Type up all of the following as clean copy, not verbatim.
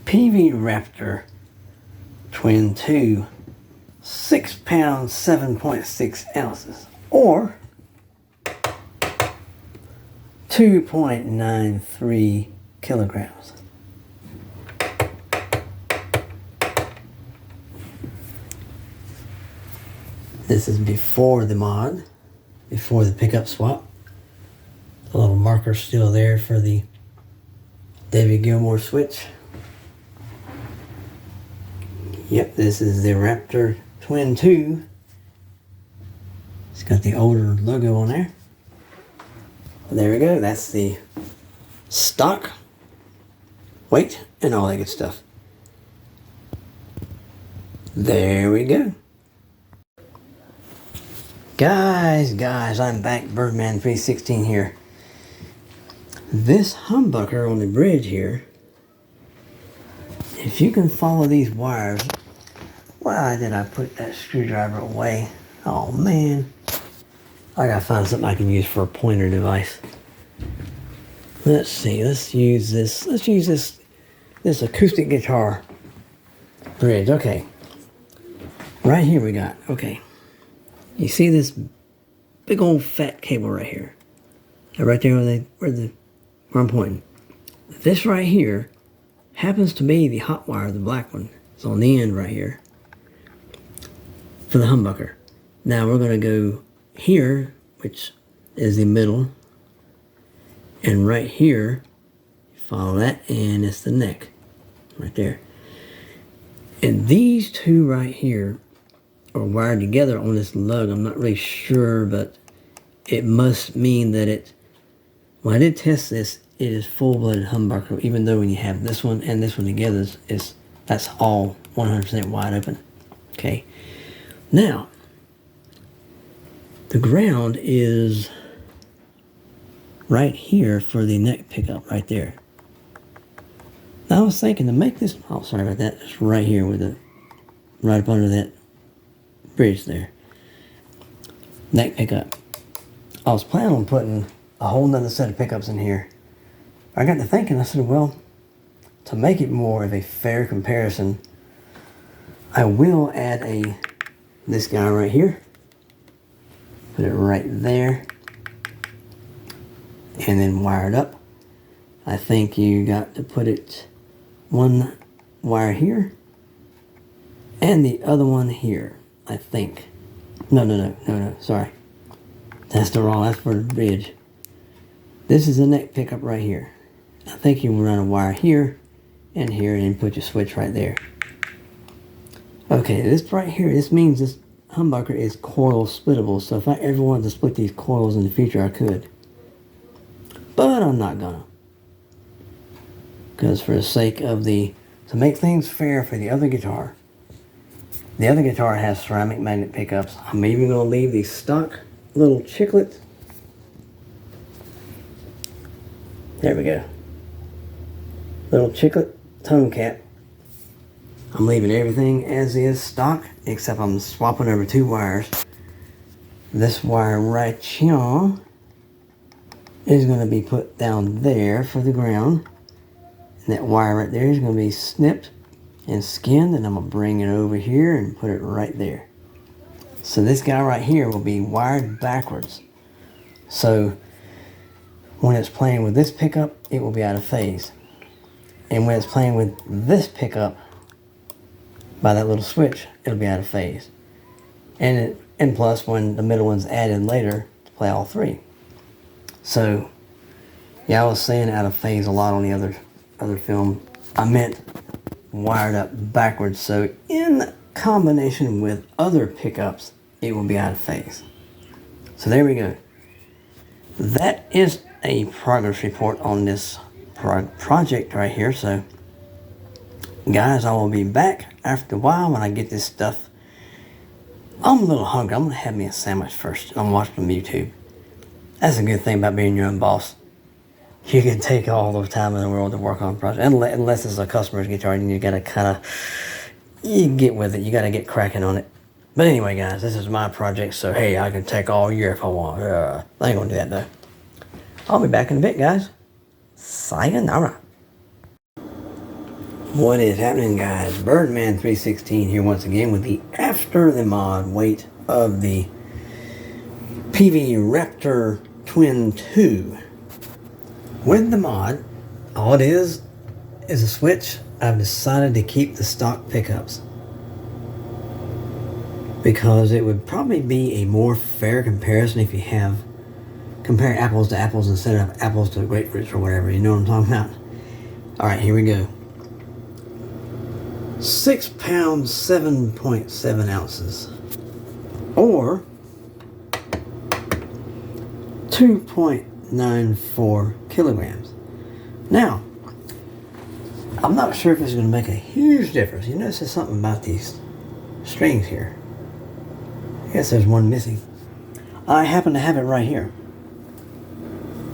peavey raptor twin 2, 6 pounds 7.6 ounces, or 2.93 kilograms. This is before the mod, before the pickup swap. The little marker's still there for the David Gilmour switch. Yep, this is the Raptor Twin 2. It's got the older logo on there. There we go, that's the stock, weight, and all that good stuff. There we go. Guys, I'm back, Birdman 316 here. This humbucker on the bridge here, if you can follow these wires, why did I put that screwdriver away? Oh man, I gotta find something I can use for a pointer device. Let's see, let's use this acoustic guitar bridge. Okay, right here we got, okay. You see this big old fat cable right here? Right there where I'm pointing. This right here happens to be the hot wire, the black one. It's on the end right here for the humbucker. Now we're going to go here, which is the middle, and right here, follow that, and it's the neck right there. And these two right here are wired together on this lug. I'm not really sure, but it must mean that it, when I did test this, it is full-blooded humbucker, even though when you have this one and this one together, that's all 100% wide open. Okay. Now, the ground is right here for the neck pickup, right there. Now, I was thinking to make this, oh, sorry about that, it's right here with the, right up under that bridge there. Neck pickup. I was planning on putting a whole nother set of pickups in here. I got to thinking, I said, well, to make it more of a fair comparison, I will add this guy right here. Put it right there. And then wire it up. I think you got to put it one wire here and the other one here, I think. No, sorry. That's the wrong, that's for the bridge. This is the neck pickup right here. I think you run a wire here and here and put your switch right there. Okay, this right here, this means this humbucker is coil splittable, so if I ever wanted to split these coils in the future, I could. But I'm not gonna. Because for the sake of to make things fair for the other guitar has ceramic magnet pickups. I'm even gonna leave the stock little chiclet. There we go. Little chiclet tone cap. I'm leaving everything as is stock, except I'm swapping over two wires. This wire right here is going to be put down there for the ground. And that wire right there is going to be snipped and skinned, and I'm going to bring it over here and put it right there. So this guy right here will be wired backwards. So when it's playing with this pickup, it will be out of phase. And when it's playing with this pickup by that little switch, it'll be out of phase. And plus when the middle one's added later to play all three. So yeah, I was saying out of phase a lot on the other film. I meant wired up backwards, so in combination with other pickups, it will be out of phase. So there we go. That is a progress report on this project right here. So guys, I will be back after a while when I get this stuff. I'm a little hungry. I'm gonna have me a sandwich first. I'm watching from YouTube. That's a good thing about being your own boss. You can take all the time in the world to work on a project, unless it's a customer's guitar and you gotta you get with it. You gotta get cracking on it. But anyway, guys, this is my project, so hey, I can take all year if I want. I ain't gonna do that though. I'll be back in a bit, guys. Sayonara. What is happening, guys? Birdman316 here once again with the After the Mod weight of the Peavey Raptor Twin 2. With the mod, all it is a switch. I've decided to keep the stock pickups because it would probably be a more fair comparison if you compare apples to apples instead of apples to grapefruits or whatever. You know what I'm talking about? Alright, here we go. 6 pounds, 7.7 ounces, or 2.94 kilograms. Now, I'm not sure if it's going to make a huge difference. You notice there's something about these strings here. I guess there's one missing. I happen to have it right here.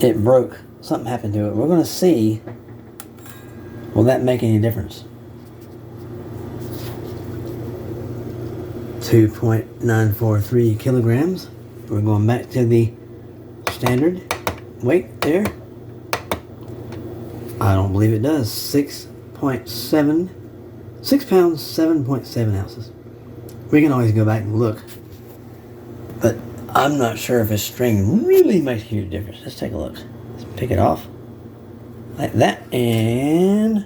It broke. Something happened to it. We're going to see, will that make any difference? 2.943 kilograms. We're going back to the standard weight there. I don't believe it does. 6 pounds, 7.7 ounces. We can always go back and look, but I'm not sure if this string really makes a huge difference. Let's take a look. Let's pick it off like that, and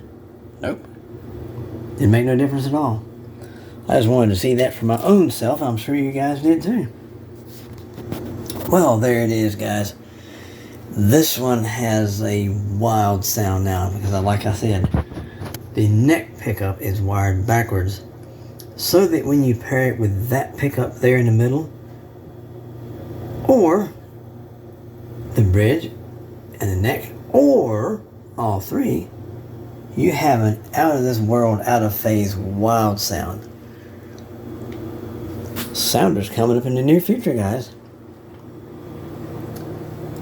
nope, didn't make no difference at all. I just wanted to see that for my own self. I'm sure you guys did too. Well, there it is, guys. This one has a wild sound now because, like I said, the neck pickup is wired backwards so that when you pair it with that pickup there in the middle, or the bridge and the neck, or all three, you have an out of this world, out of phase, wild sound. Sounders coming up in the near future, guys.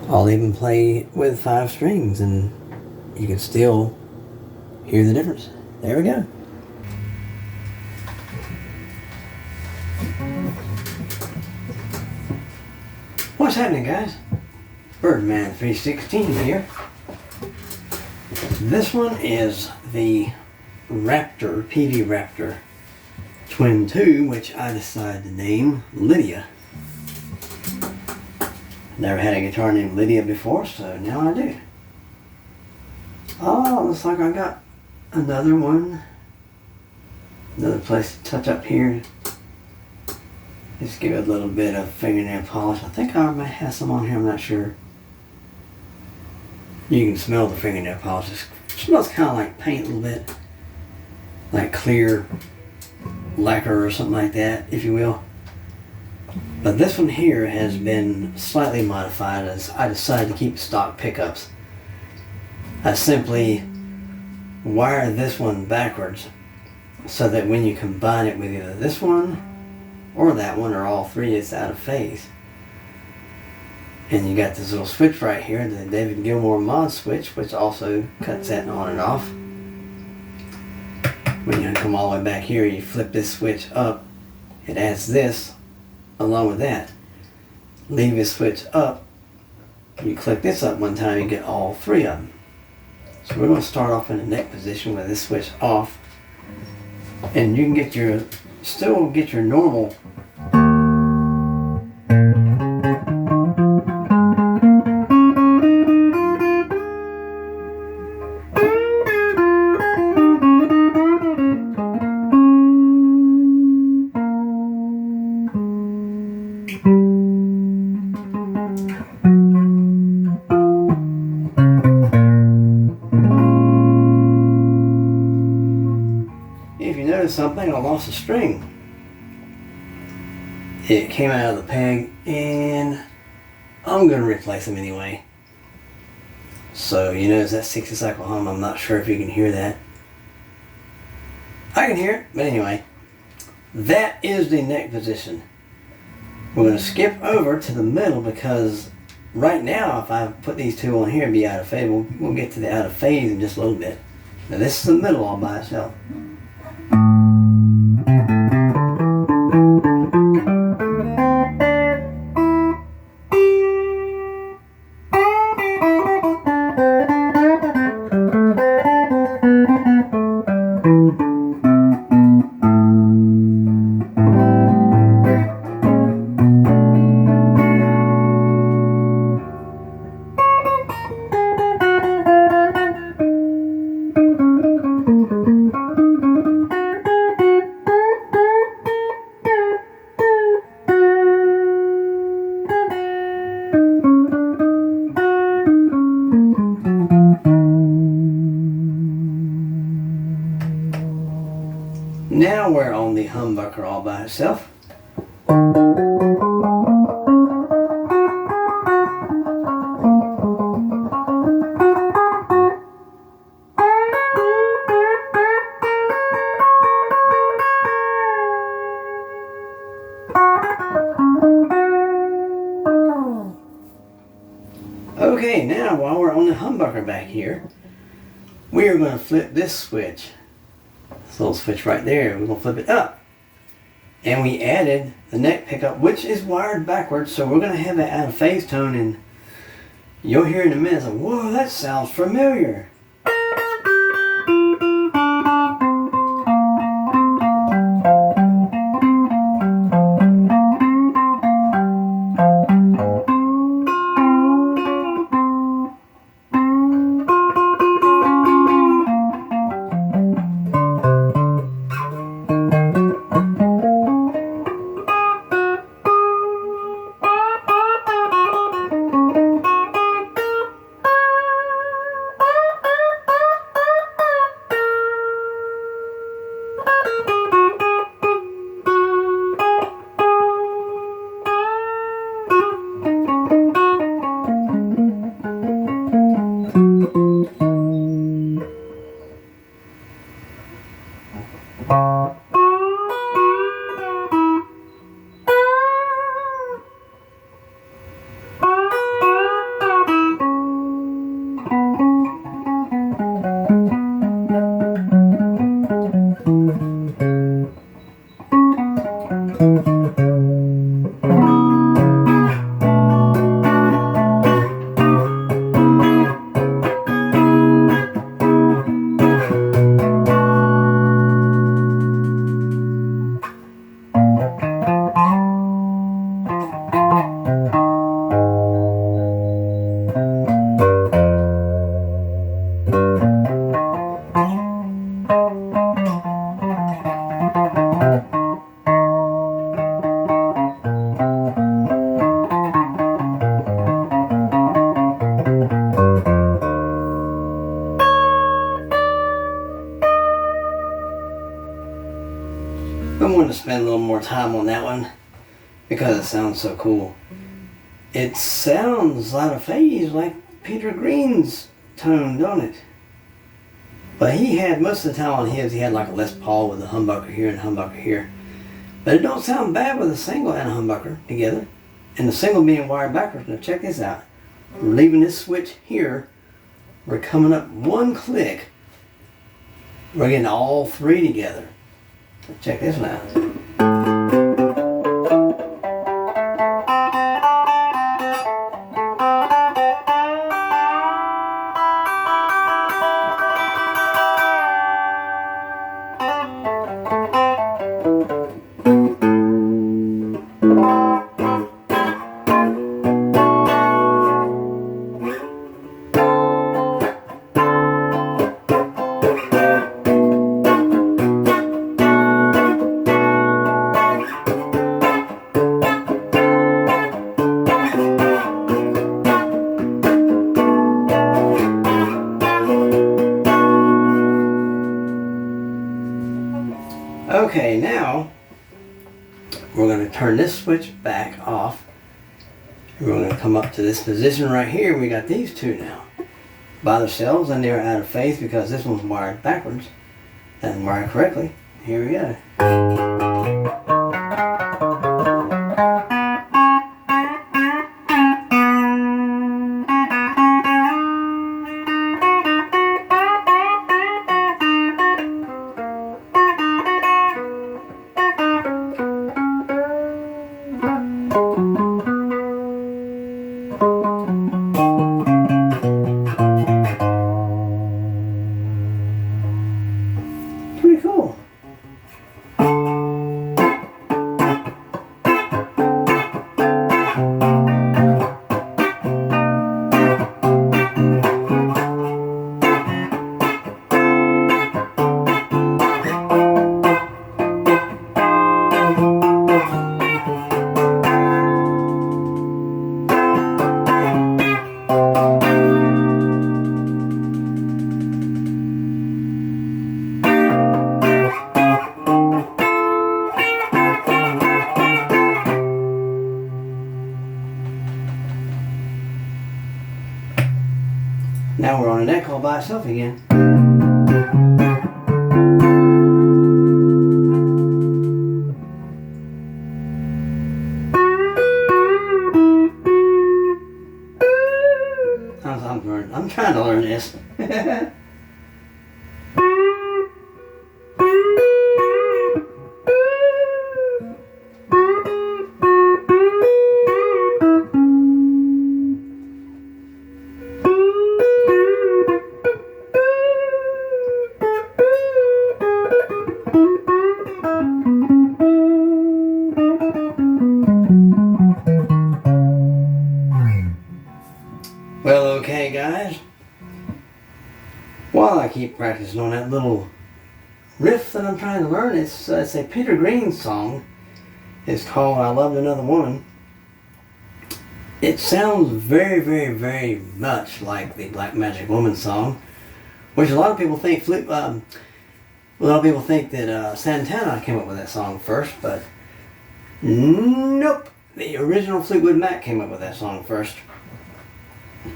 I'll even play with 5 strings and you can still hear the difference. There we go. What's happening, guys? Birdman316 here. This one is the Raptor, Peavey Raptor Twin 2, which I decided to name Lydia. Never had a guitar named Lydia before, so now I do. Oh, looks like I got another one. Another place to touch up here. Just give it a little bit of fingernail polish. I think I might have some on here, I'm not sure. You can smell the fingernail polish. It smells kind of like paint a little bit. Like clear lacquer or something like that, if you will. But this one here has been slightly modified as I decided to keep stock pickups. I simply wire this one backwards so that when you combine it with either this one or that one or all three, it's out of phase. And you got this little switch right here, the David Gilmour mod switch, which also cuts that on and off. When you come all the way back here, you flip this switch up, it adds this along with that. Leave this switch up, you click this up one time, you get all 3 of them. So we're going to start off in the neck position with this switch off, and you can still get your normal something. I lost a string. It came out of the peg and I'm going to replace them anyway. So you notice that 60 cycle hum. I'm not sure if you can hear that. I can hear it, but anyway, that is the neck position. We're going to skip over to the middle because right now if I put these two on here and be out of phase, we'll get to the out of phase in just a little bit. Now this is the middle all by itself. Now we're on the humbucker all by itself. Okay, now while we're on the humbucker back here, we are going to flip this switch. This little switch right there, we're going to flip it up. And we added the neck pickup, which is wired backwards, so we're going to have that out of phase tone, and you'll hear in a minute, like, whoa, that sounds familiar. I'm going to spend a little more time on that one because it sounds so cool. It sounds out of phase like Peter Green's tone, don't it? But he had, most of the time on his, he had like a Les Paul with a humbucker here and a humbucker here. But it don't sound bad with a single and a humbucker together. And the single being wired backwards. Now check this out. We're leaving this switch here. We're coming up one click. We're getting all three together. Check this one out. Okay, now we're going to turn this switch back off. We're going to come up to this position right here. We got these two now by themselves, and they're out of phase because this one's wired backwards and wired correctly. Here we go. Pretty cool. Now we're on a neck all by itself again. I'm trying to learn this. Well, okay, guys. While I keep practicing on that little riff that I'm trying to learn, it's a Peter Green song. It's called "I Loved Another Woman." It sounds very, very, very much like the Black Magic Woman song, which a lot of people think that Santana came up with that song first, but nope. The original Fleetwood Mac came up with that song first.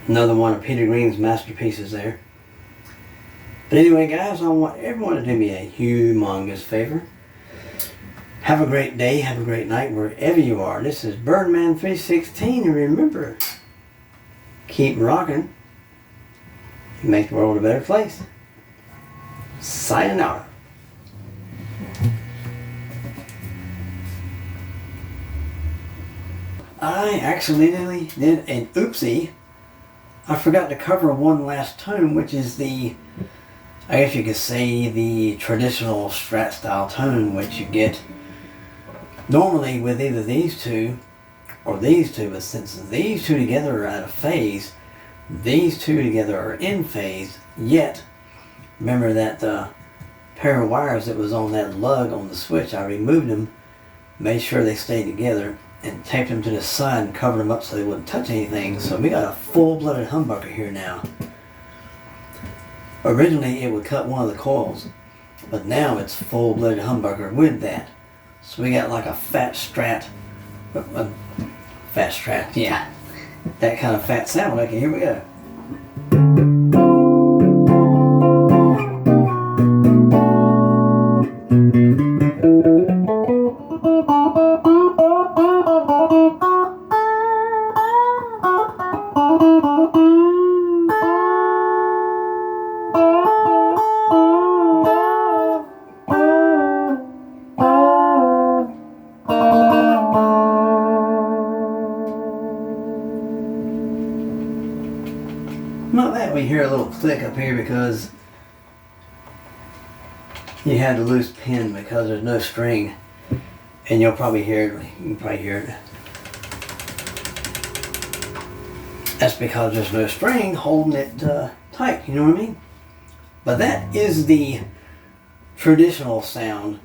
Another one of Peter Green's masterpieces there. But anyway, guys, I want everyone to do me a humongous favor. Have a great day, have a great night, wherever you are. This is Birdman 316, and remember, keep rocking. Make the world a better place. Sayonara. I accidentally did an oopsie. I forgot to cover one last tone, which is I guess you could say the traditional Strat style tone, which you get normally with either these two or these two, but since these two together are out of phase, these two together are in phase, yet remember that pair of wires that was on that lug on the switch, I removed them, made sure they stayed together, and taped them to the side and covered them up so they wouldn't touch anything. So we got a full-blooded humbucker here now. Originally it would cut one of the coils, but now it's full-blooded humbucker with that. So we got like a fat strat, yeah, that kind of fat sound. Okay, here we go. Not that we hear a little click up here because you had the loose pin because there's no string, and you'll probably hear it. You can probably hear it. That's because there's no string holding it tight. You know what I mean? But that is the traditional sound.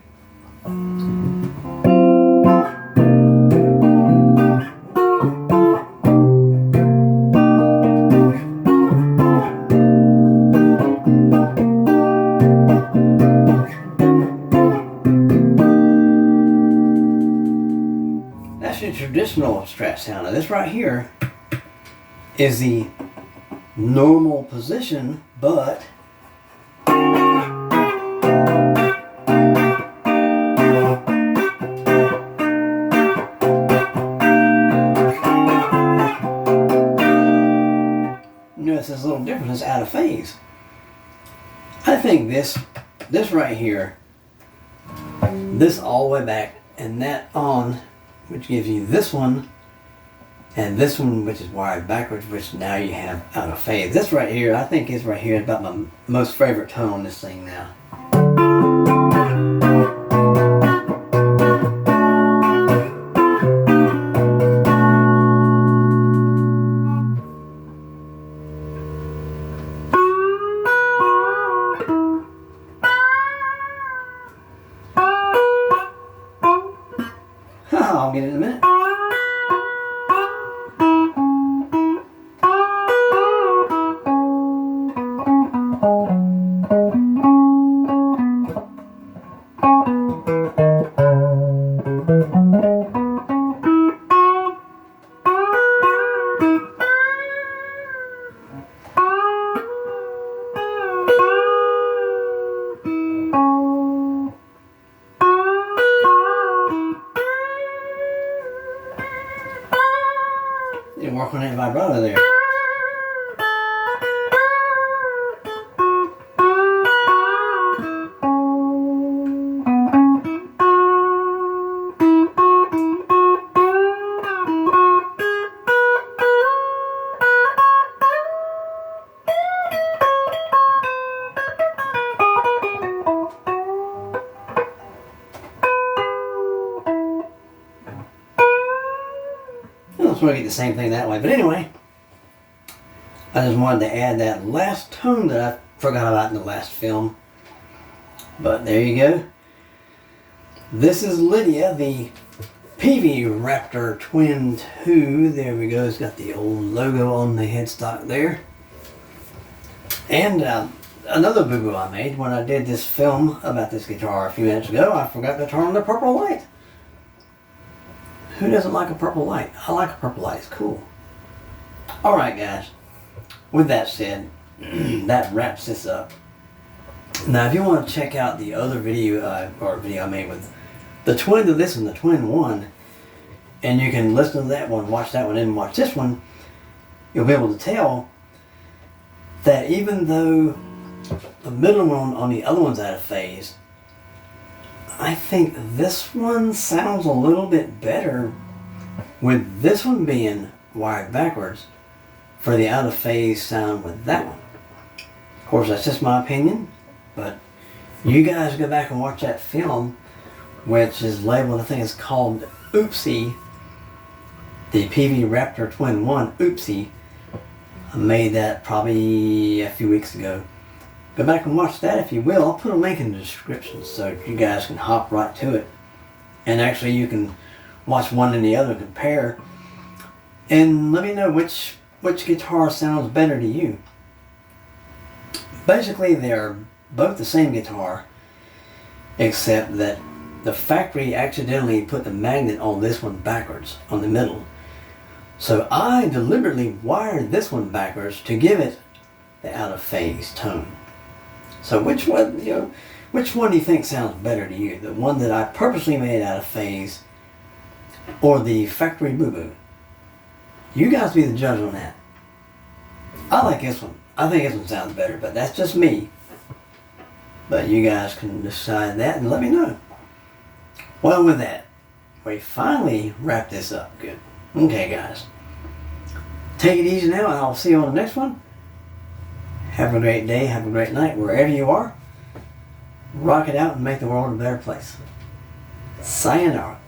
Traditional Strat sound. Now this right here is the normal position, but notice this little difference is out of phase. I think this right here, this all the way back, and that on, which gives you this one, and this one, which is wired backwards, which now you have out of phase. This right here, I think is right here about my most favorite tone on this thing now. I'll get it in a minute. that vibrato there. We'll get the same thing that way. But anyway, I just wanted to add that last tone that I forgot about in the last film. But there you go. This is Lydia, the Peavey Raptor Twin 2. There we go. It's got the old logo on the headstock there. And another boo-boo I made when I did this film about this guitar a few minutes ago. I forgot to turn on the purple light. Who doesn't like a purple light? I like a purple light. It's cool. Alright guys, with that said, that wraps this up. Now if you want to check out the other video I made with the twin to this one, the twin 1, and you can listen to that one, watch that one, and watch this one, you'll be able to tell that even though the middle one on the other one's out of phase, I think this one sounds a little bit better with this one being wired backwards for the out of phase sound with that one. Of course, that's just my opinion, but you guys go back and watch that film, which is labeled, I think it's called Oopsie, the Peavey Raptor Twin 1 Oopsie. I made that probably a few weeks ago. Go back and watch that if you will. I'll put a link in the description so you guys can hop right to it. And actually you can watch one and the other, compare, and let me know which guitar sounds better to you. Basically they're both the same guitar, except that the factory accidentally put the magnet on this one backwards, on the middle. So I deliberately wired this one backwards to give it the out of phase tone. So which one do you think sounds better to you? The one that I purposely made out of phase, or the factory boo-boo? You guys be the judge on that. I like this one. I think this one sounds better, but that's just me. But you guys can decide that and let me know. Well, with that, we finally wrap this up. Good. Okay, guys. Take it easy now, and I'll see you on the next one. Have a great day, have a great night, wherever you are. Rock it out and make the world a better place. Sayonara.